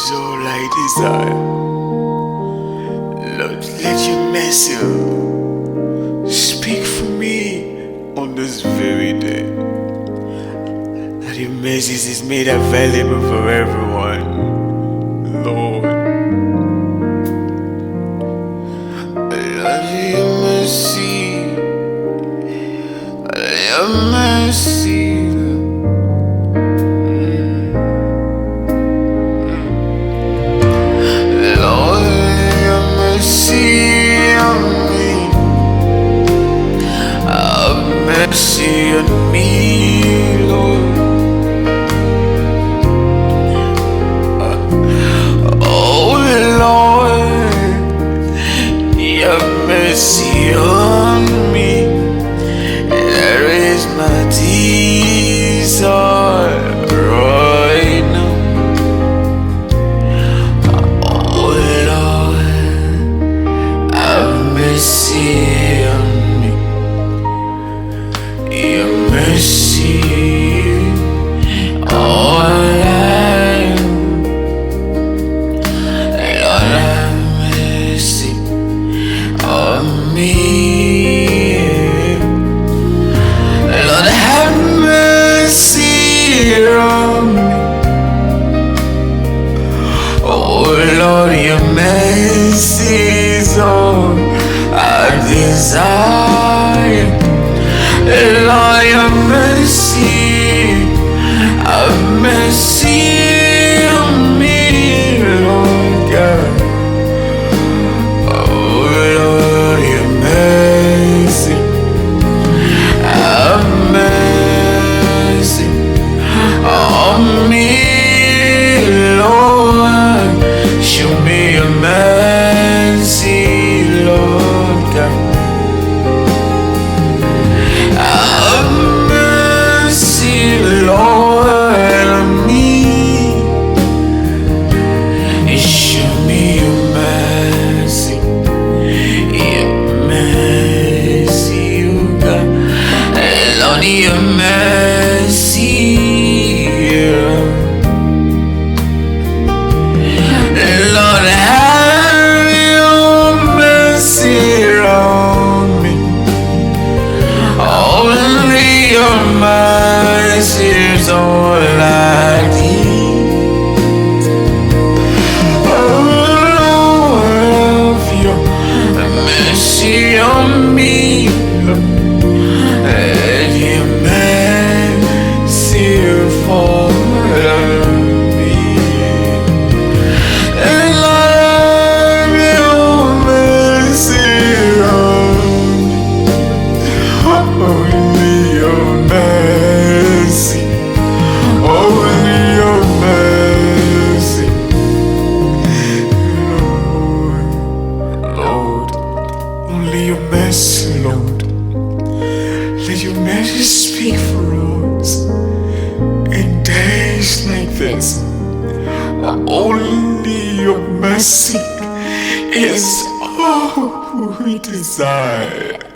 is all I desire. Lord, let your mercy speak for me on this very day. That your mercies is made available for everyone, Lord. Lord, your mercy, your mercy. Mercy on me, Lord. Oh Lord, your mercy on me. There is my desire right now. Oh Lord, have mercy on me. Your mercy, all I am. Lord, have mercy on me. Lord, have mercy on me. Oh Lord, your mercy is all I desire. Lord, your mercy, have mercy on me, Lord God. Oh Lord, your mercy, have mercy on me, Lord. Show me your mercy, Lord God. Your mercy, Lord, have your mercy on me. Only your mercy is all I need. Oh Lord, have your mercy on me. Lord, let your mercy speak for us in days like this. Only your mercy is all we desire.